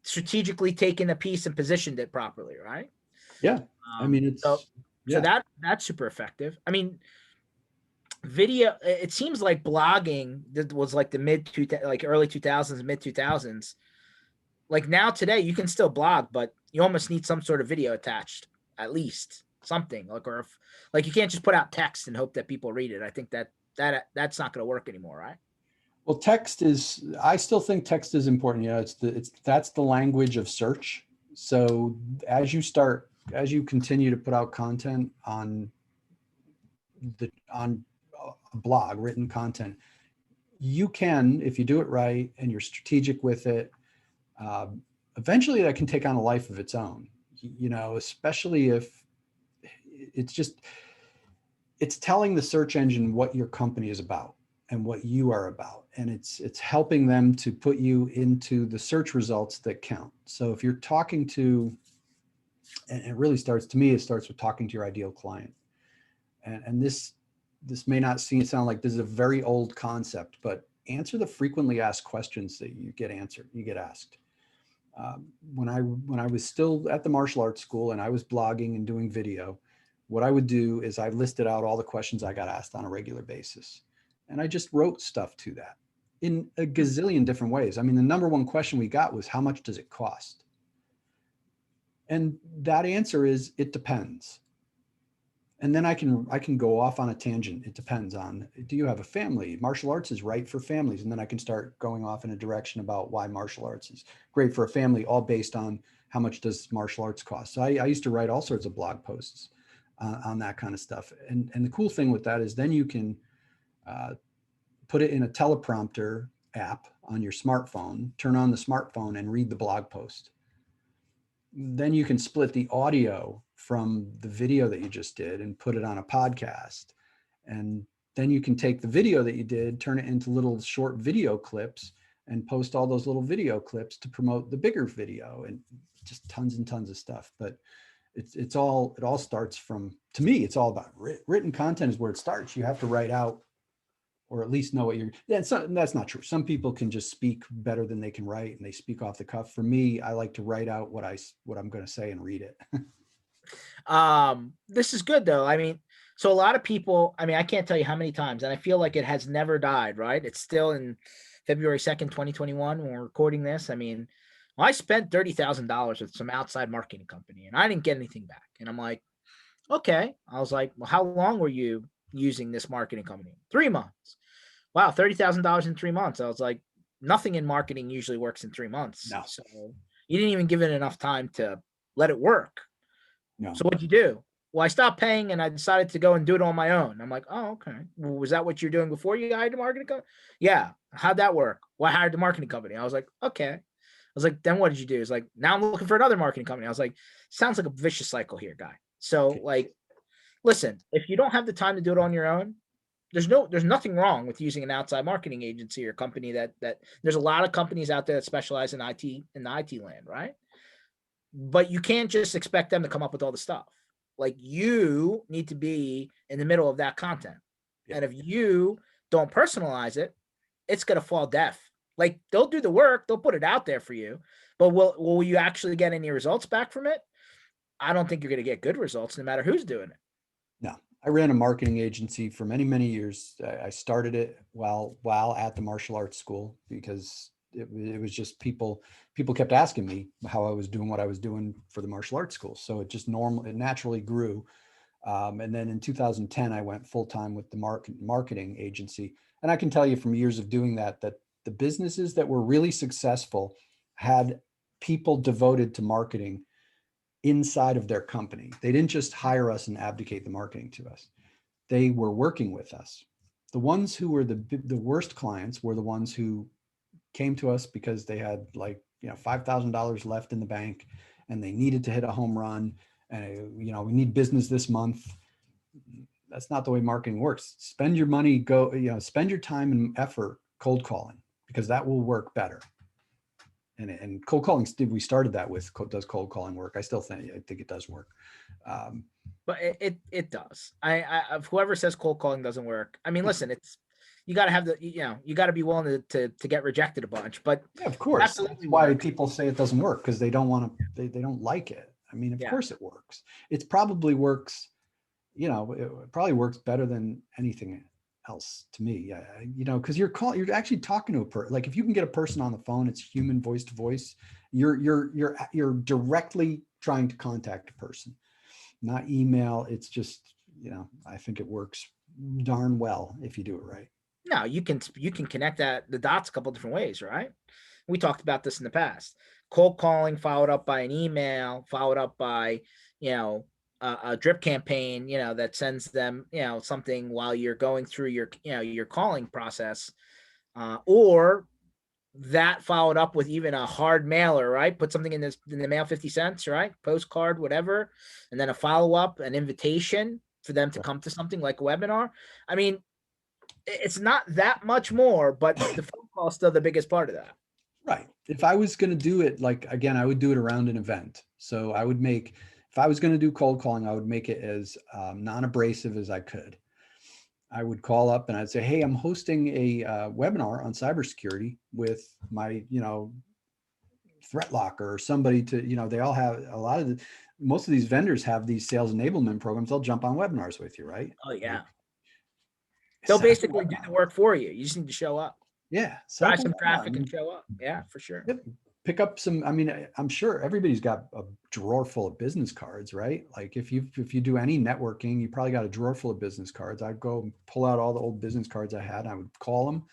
strategically taken a piece and positioned it properly, right? Yeah. I mean, So, yeah. that's super effective. I mean, video, it seems like blogging that was like the like early 2000s, mid 2000s. Like now today you can still blog, but you almost need some sort of video attached, at least something, like, or if, like, you can't just put out text and hope that people read it. I think that's not going to work anymore, right? Well, I still think text is important. That's the language of search. So as you continue to put out content on a blog, written content, you can, if you do it right and you're strategic with it, eventually that can take on a life of its own, especially if it's telling the search engine what your company is about and what you are about. And it's helping them to put you into the search results that count. So if you're talking to, and it really starts, to me, it starts with talking to your ideal client. And this may not sound like this is a very old concept, but answer the frequently asked questions that you get asked. When I was still at the martial arts school and I was blogging and doing video, what I would do is I listed out all the questions I got asked on a regular basis. And I just wrote stuff to that in a gazillion different ways. I mean, the number one question we got was, how much does it cost? And that answer is, it depends. And then I can go off on a tangent. It depends on, do you have a family? Martial arts is right for families. And then I can start going off in a direction about why martial arts is great for a family, all based on how much does martial arts cost. So I used to write all sorts of blog posts on that kind of stuff. And the cool thing with that is then you can put it in a teleprompter app on your smartphone, turn on the smartphone and read the blog post. Then you can split the audio from the video that you just did and put it on a podcast. And then you can take the video that you did, turn it into little short video clips and post all those little video clips to promote the bigger video, and just tons and tons of stuff. But it all starts from, to me, it's all about written content is where it starts. You have to write out, or at least know what you're, that's not true. Some people can just speak better than they can write and they speak off the cuff. For me, I like to write out what I'm going to say and read it. This is good though. I mean, so a lot of people, I mean, I can't tell you how many times, and I feel like it has never died, right? It's still in February 2nd, 2021, when we're recording this. I mean, I spent $30,000 with some outside marketing company and I didn't get anything back. And I'm like, okay. I was like, well, how long were you using this marketing company? 3 months. Wow, $30,000 in 3 months. I was like, nothing in marketing usually works in 3 months. No. So you didn't even give it enough time to let it work. No. So what'd you do? Well, I stopped paying and I decided to go and do it on my own. I'm like, oh, okay. Well, was that what you're doing before you hired a marketing company? Yeah. How'd that work? Well, I hired the marketing company. I was like, okay. I was like, then what did you do? It's like, now I'm looking for another marketing company. I was like, sounds like a vicious cycle here, guy. So like, listen, if you don't have the time to do it on your own, there's nothing wrong with using an outside marketing agency or company that there's a lot of companies out there that specialize in IT, in the IT land, right? But you can't just expect them to come up with all the stuff. Like, you need to be in the middle of that content. Yeah. And if you don't personalize it, it's going to fall deaf. Like, they'll do the work, they'll put it out there for you, but will you actually get any results back from it? I don't think you're going to get good results no matter who's doing it. No, I ran a marketing agency for many, many years. I started it while at the martial arts school, because it was just people kept asking me how I was doing what I was doing for the martial arts school. So it naturally grew. And then in 2010, I went full time with the marketing agency. And I can tell you from years of doing that, that the businesses that were really successful had people devoted to marketing inside of their company. They didn't just hire us and abdicate the marketing to us. They were working with us. The ones who were the worst clients were the ones who came to us because they had like, $5,000 left in the bank and they needed to hit a home run. And, we need business this month. That's not the way marketing works. Spend your money, spend your time and effort cold calling, because that will work better. And cold calling, we started that with, does cold calling work? I think it does work. But it does. I whoever says cold calling doesn't work. I mean, listen, you got to have you got to be willing to get rejected a bunch. But yeah, of course, absolutely that's why works. people say it doesn't work, because they don't want to. They don't like it. I mean, of Yeah. course it works. It probably works. It probably works better than anything else to me. Because you're actually talking to a person. Like if you can get a person on the phone, it's human voice to voice. You're directly trying to contact a person, not email. It's just, I think it works darn well if you do it right. No, you can connect the dots a couple different ways, right? We talked about this in the past. Cold calling followed up by an email, followed up by, a drip campaign, that sends them, something while you're going through your calling process, or that followed up with even a hard mailer, right? Put something in the mail, 50 cents, right? Postcard, whatever. And then a follow-up, an invitation for them to come to something like a webinar. I mean, it's not that much more, but the phone call is still the biggest part of that. Right. If I was going to do it, like, again, I would do it around an event. So if I was going to do cold calling, I would make it as non-abrasive as I could. I would call up and I'd say, hey, I'm hosting a webinar on cybersecurity with my, Threat Locker or somebody to, they all have most of these vendors have these sales enablement programs. They'll jump on webinars with you, right? Oh yeah. Like, They'll basically do the work for you. You just need to show up. Yeah. Drive some traffic and show up. Yeah, for sure. Yep. Pick up some, I'm sure everybody's got a drawer full of business cards, right? Like if you do any networking, you probably got a drawer full of business cards. I'd go and pull out all the old business cards I had. And I would call them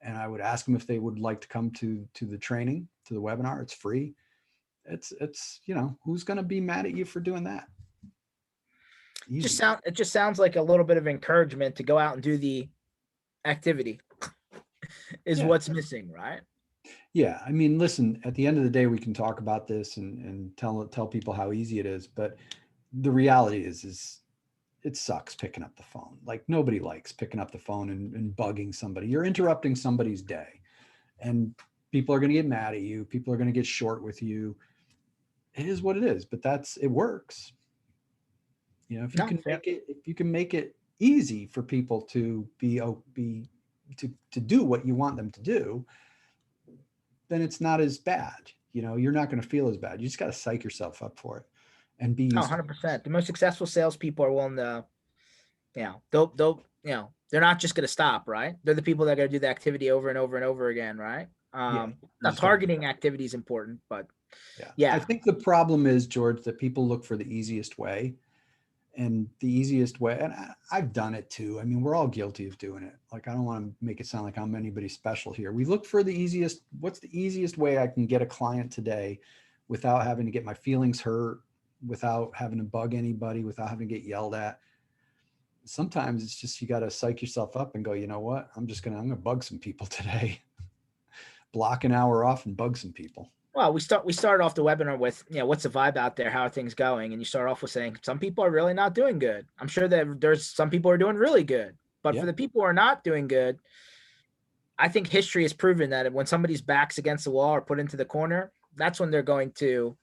and I would ask them if they would like to come to the training, to the webinar. It's free. It's who's going to be mad at you for doing that? Easy. It just sounds like a little bit of encouragement to go out and do the activity is what's missing, right? Yeah. I mean, listen, at the end of the day, we can talk about this and tell people how easy it is. But the reality is it sucks picking up the phone. Like nobody likes picking up the phone and bugging somebody. You're interrupting somebody's day and people are going to get mad at you. People are going to get short with you. It is what it is, but it works. If you can make it easy for people to to do what you want them to do, then it's not as bad. You're not going to feel as bad. You just got to psych yourself up for it and be used 100%. The most successful salespeople are willing to, they're not just going to stop, right? They're the people that are going to do the activity over and over and over again, right? Now targeting activity is important, but yeah. I think the problem is, George, that people look for the easiest way. And the easiest way, and I've done it too. I mean, we're all guilty of doing it. Like, I don't want to make it sound like I'm anybody special here. We look for what's the easiest way I can get a client today without having to get my feelings hurt, without having to bug anybody, without having to get yelled at. Sometimes it's just, you got to psych yourself up and go, you know what? I'm going to bug some people today. Block an hour off and bug some people. Well, we started off the webinar with, what's the vibe out there? How are things going? And you start off with saying some people are really not doing good. I'm sure that there's some people who are doing really good, but for the people who are not doing good, I think history has proven that when somebody's back's against the wall or put into the corner, that's when they're going to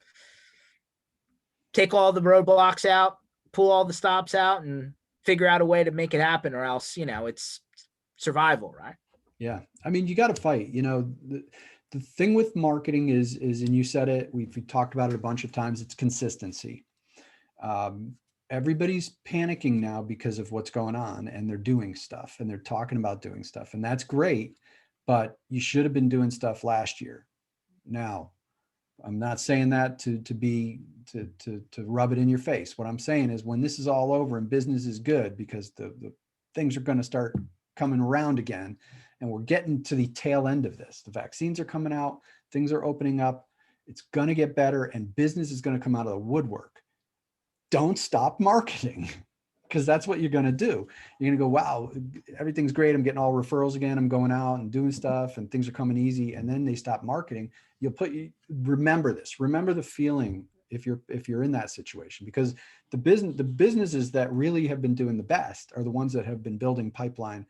take all the roadblocks out, pull all the stops out, and figure out a way to make it happen, or else, it's survival, right? Yeah. I mean, you got to fight. The thing with marketing is, and you said it, we've talked about it a bunch of times, it's consistency. Everybody's panicking now because of what's going on, and they're doing stuff and they're talking about doing stuff, and that's great, but you should have been doing stuff last year. Now, I'm not saying that to rub it in your face. What I'm saying is when this is all over and business is good, because the things are going to start coming around again, and we're getting to the tail end of this. The vaccines are coming out, things are opening up, it's going to get better, and business is going to come out of the woodwork. Don't stop marketing, because that's what you're going to do. You're going to go, wow, everything's great. I'm getting all referrals again. I'm going out and doing stuff and things are coming easy. And then they stop marketing. Remember this, remember the feeling if you're in that situation, because the businesses that really have been doing the best are the ones that have been building pipeline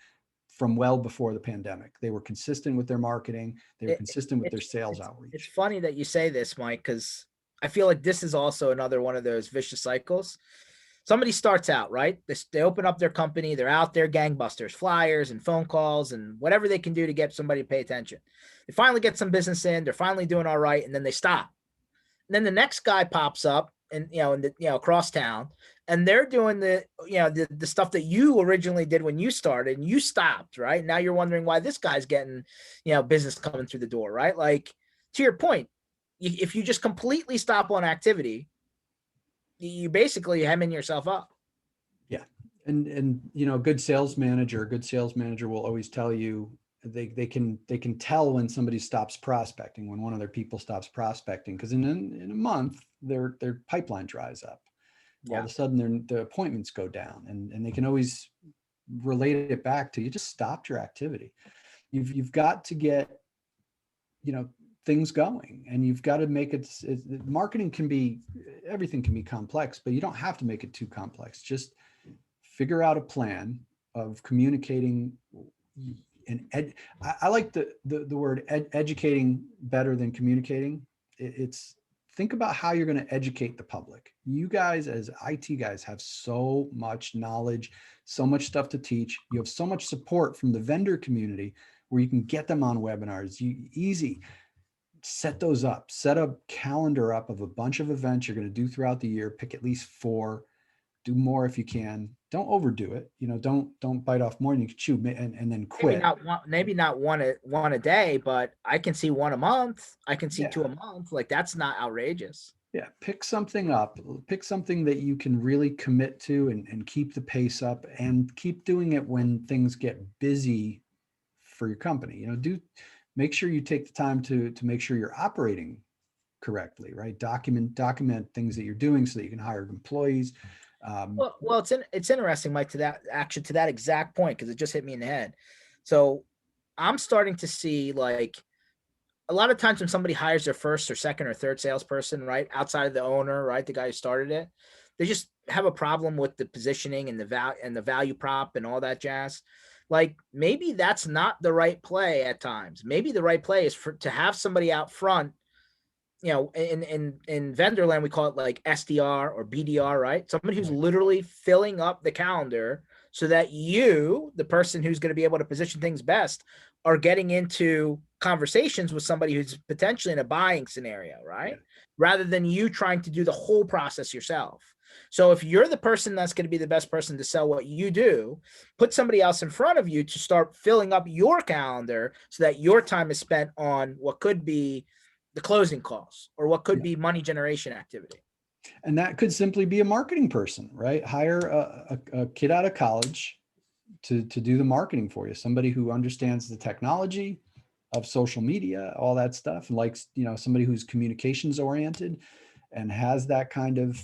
from well before the pandemic. They were consistent with their marketing. They were consistent with their sales outreach. It's funny that you say this, Mike, because I feel like this is also another one of those vicious cycles. Somebody starts out, right? They open up their company. They're out there, gangbusters, flyers and phone calls and whatever they can do to get somebody to pay attention. They finally get some business in. They're finally doing all right, and then they stop. And then the next guy pops up, and across town, and they're doing the stuff that you originally did when you started, and you stopped, right? Now you're wondering why this guy's getting business coming through the door, right? Like, to your point, if you just completely stop on activity, you basically hemming yourself up. Yeah. And a good sales manager will always tell you they can tell when somebody stops prospecting, when one of their people stops prospecting, because in a month their pipeline dries up. Yeah. All of a sudden the appointments go down, and they can always relate it back to, you just stopped your activity. You've got to get things going, and you've got to make it. Marketing everything can be complex, but you don't have to make it too complex. Just figure out a plan of communicating. And I like the word educating better than communicating. It's think about how you're going to educate the public. You guys as IT guys have so much knowledge, so much stuff to teach. You have so much support from the vendor community where you can get them on webinars. Easy. Set those up. Set a calendar up of a bunch of events you're going to do throughout the year. Pick at least 4. Do more if you can. Don't overdo it. Don't bite off more than you can chew, and then quit. Maybe not one a day, but I can see one a month. I can see 2 a month. Like, that's not outrageous. Yeah, pick something up. Pick something that you can really commit to and keep the pace up, and keep doing it when things get busy for your company. Make sure you take the time to make sure you're operating correctly, right? Document things that you're doing so that you can hire employees. Well, it's interesting, Mike, to that exact point, because it just hit me in the head. So I'm starting to see, like, a lot of times when somebody hires their first or second or third salesperson, right, outside of the owner, right, the guy who started it, they just have a problem with the positioning and the value prop and all that jazz. Like, maybe that's not the right play at times. Maybe the right play is to have somebody out front. In vendor land, we call it like SDR or BDR, right? Somebody who's literally filling up the calendar so that you, the person who's going to be able to position things best, are getting into conversations with somebody who's potentially in a buying scenario, right? Yeah. Rather than you trying to do the whole process yourself. So if you're the person that's going to be the best person to sell what you do, put somebody else in front of you to start filling up your calendar so that your time is spent on what could be the closing calls or what could be money generation activity. And that could simply be a marketing person, right? Hire a kid out of college to do the marketing for you. Somebody who understands the technology of social media, all that stuff, and likes, somebody who's communications oriented and has that kind of,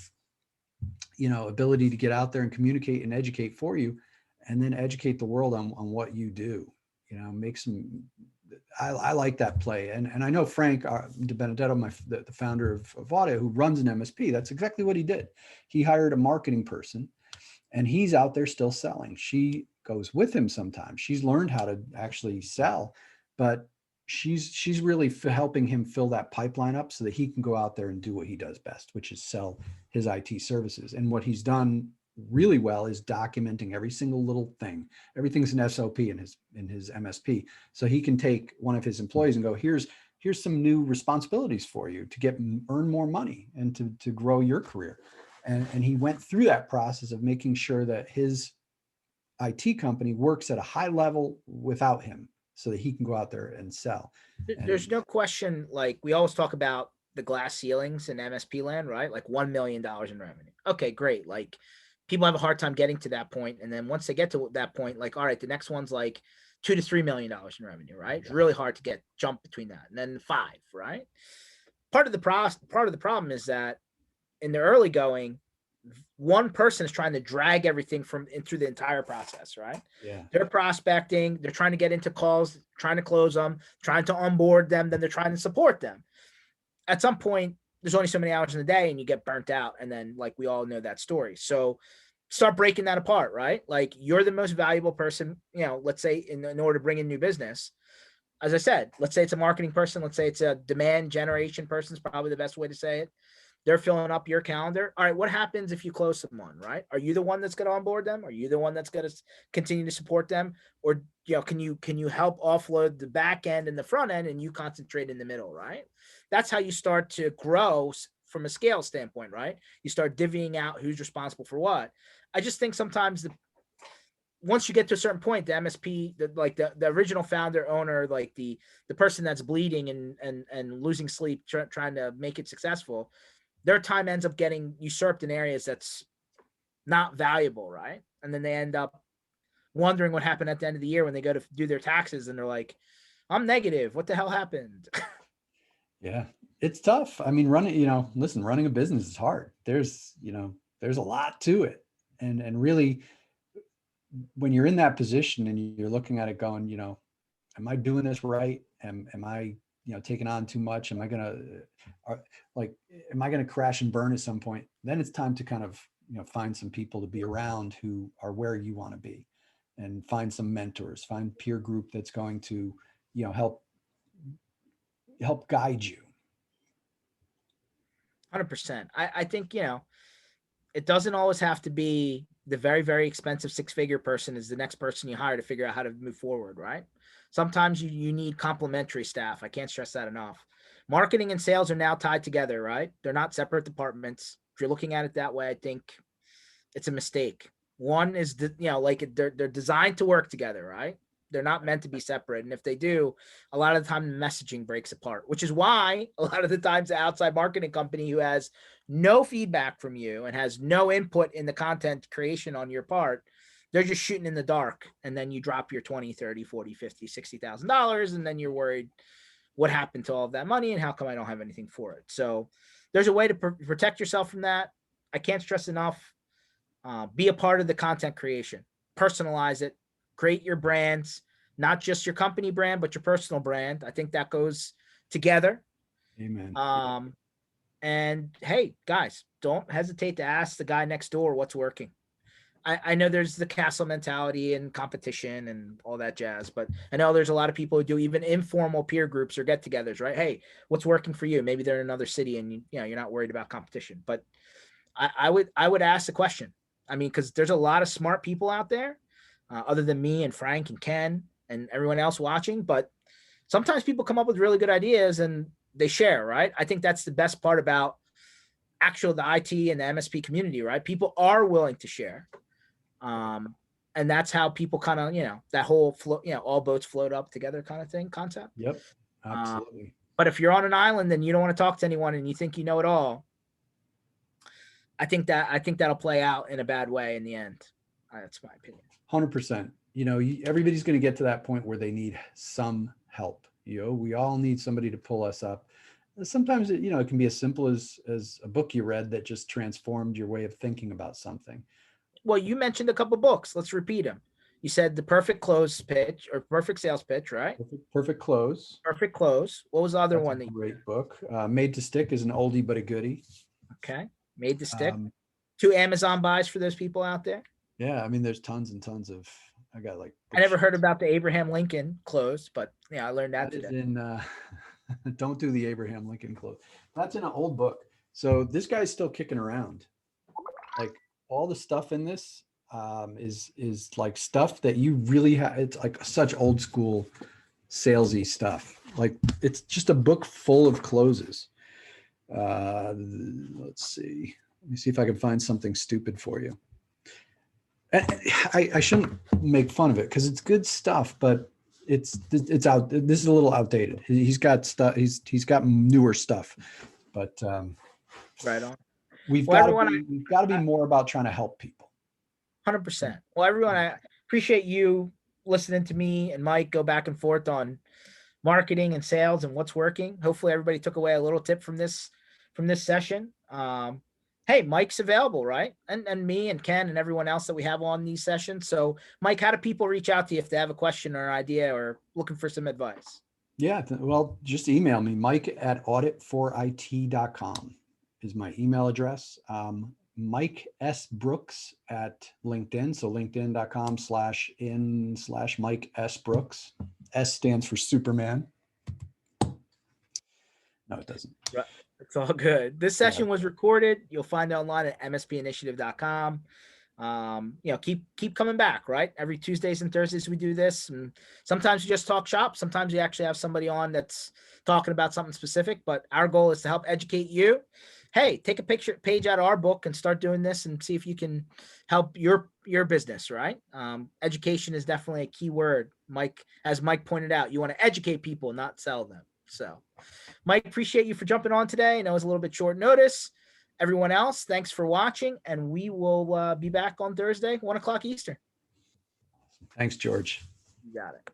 ability to get out there and communicate and educate for you, and then educate the world on what you do. Make some. I like that play. And I know Frank De Benedetto, the founder of Audit, who runs an MSP, that's exactly what he did. He hired a marketing person, and he's out there still selling. She goes with him sometimes. She's learned how to actually sell, but she's really helping him fill that pipeline up so that he can go out there and do what he does best, which is sell his IT services. And what he's done really well is documenting every single little thing. Everything's an SOP in his MSP. So he can take one of his employees and go, here's some new responsibilities for you to earn more money and to grow your career. And he went through that process of making sure that his IT company works at a high level without him so that he can go out there and sell. There's no question, like we always talk about the glass ceilings in MSP land, right? Like $1 million in revenue. Okay, great. Like people have a hard time getting to that point. And then once they get to that point, like, all right, the next one's like $2 to $3 million in revenue, right? It's really hard to jump between that. And then 5, right? Part of the problem is that in the early going, one person is trying to drag everything through the entire process, right? Yeah. They're prospecting, they're trying to get into calls, trying to close them, trying to onboard them, then they're trying to support them. At some point, there's only so many hours in the day and you get burnt out. And then, like, we all know that story. So start breaking that apart, right? Like, you're the most valuable person, let's say in order to bring in new business. As I said, let's say it's a marketing person. Let's say it's a demand generation person is probably the best way to say it. They're filling up your calendar. All right, what happens if you close someone, right? Are you the one that's going to onboard them? Are you the one that's going to continue to support them? Or, can you help offload the back end and the front end and you concentrate in the middle, right? That's how you start to grow from a scale standpoint, right? You start divvying out who's responsible for what. I just think sometimes once you get to a certain point, the MSP, the original founder, owner, like the person that's bleeding and losing sleep, trying to make it successful, their time ends up getting usurped in areas that's not valuable, right? And then they end up wondering what happened at the end of the year when they go to do their taxes and they're like, I'm negative. What the hell happened? Yeah, it's tough. I mean, running a business is hard. There's a lot to it. And really, when you're in that position and you're looking at it going, am I doing this right? Am I, taking on too much? Am I going to crash and burn at some point? Then it's time to kind of, find some people to be around who are where you want to be, and find some mentors, find peer group that's going to, help guide you. 100%. I think, it doesn't always have to be the very, very expensive 6-figure person is the next person you hire to figure out how to move forward, right? Sometimes you need complementary staff. I can't stress that enough. Marketing and sales are now tied together, right? They're not separate departments. If you're looking at it that way, I think it's a mistake. One is, they're designed to work together, right? They're not meant to be separate. And if they do, a lot of the time the messaging breaks apart, which is why a lot of the times the outside marketing company who has no feedback from you and has no input in the content creation on your part, they're just shooting in the dark. And then you drop your 20, 30, 40, 50, $60,000. And then you're worried what happened to all of that money and how come I don't have anything for it? So there's a way to protect yourself from that. I can't stress enough. Be a part of the content creation, personalize it, create your brands, not just your company brand, but your personal brand. I think that goes together. Amen. And hey, guys, don't hesitate to ask the guy next door what's working. I know there's the castle mentality and competition and all that jazz, but I know there's a lot of people who do even informal peer groups or get-togethers, right? Hey, what's working for you? Maybe they're in another city and you're not worried about competition. But I would ask the question. I mean, because there's a lot of smart people out there, other than me and Frank and Ken and everyone else watching. But sometimes people come up with really good ideas and they share, right? I think that's the best part about the IT and the MSP community, right? People are willing to share. And that's how people kind of, that whole flow, all boats float up together kind of concept. Yep, absolutely. But if you're on an island and you don't want to talk to anyone and you think you know it all, I think that'll play out in a bad way in the end. That's my opinion. 100%. Everybody's going to get to that point where they need some help. We all need somebody to pull us up. Sometimes it can be as simple as a book you read that just transformed your way of thinking about something. Well, you mentioned a couple books. Let's repeat them. You said The Perfect Close Pitch or Perfect Sales Pitch, right? Perfect Close. Perfect Close. What was the other one? Great book. Made to Stick is an oldie but a goodie. Okay. Made to Stick. 2 Amazon buys for those people out there. Yeah, I mean, there's tons and tons of. I got like. I never heard about the Abraham Lincoln close, but I learned that today. Don't do the Abraham Lincoln close. That's in an old book. So this guy's still kicking around. Like all the stuff in this is like stuff that you really have. It's like such old school salesy stuff. Like it's just a book full of closes. Let's see. Let me see if I can find something stupid for you. I shouldn't make fun of it because it's good stuff, but it's out. This is a little outdated. He's got stuff. He's got newer stuff, but Right on. we've Well, got to everyone, be, we've got to be more about trying to help people. 100%. Well, everyone, I appreciate you listening to me and Mike go back and forth on marketing and sales and what's working. Hopefully everybody took away a little tip from this session. Hey, Mike's available, right? And me and Ken and everyone else that we have on these sessions. So Mike, how do people reach out to you if they have a question or idea or looking for some advice? Yeah, well, just email me, mike@audit4it.com is my email address. Mike S. Brooks at LinkedIn. So linkedin.com/in/Mike S. Brooks. S stands for Superman. No, it doesn't. Right. It's all good. This session was recorded. You'll find it online at mspinitiative.com. Keep coming back, right? Every Tuesdays and Thursdays we do this, and sometimes we just talk shop. Sometimes we actually have somebody on that's talking about something specific, but our goal is to help educate you. Hey, take a page out of our book and start doing this and see if you can help your business, right? Education is definitely a key word. As Mike pointed out, you want to educate people, not sell them. So Mike, appreciate you for jumping on today. I know it was a little bit short notice. Everyone else, thanks for watching, and we will be back on Thursday, 1 o'clock Eastern. Thanks, George. You got it.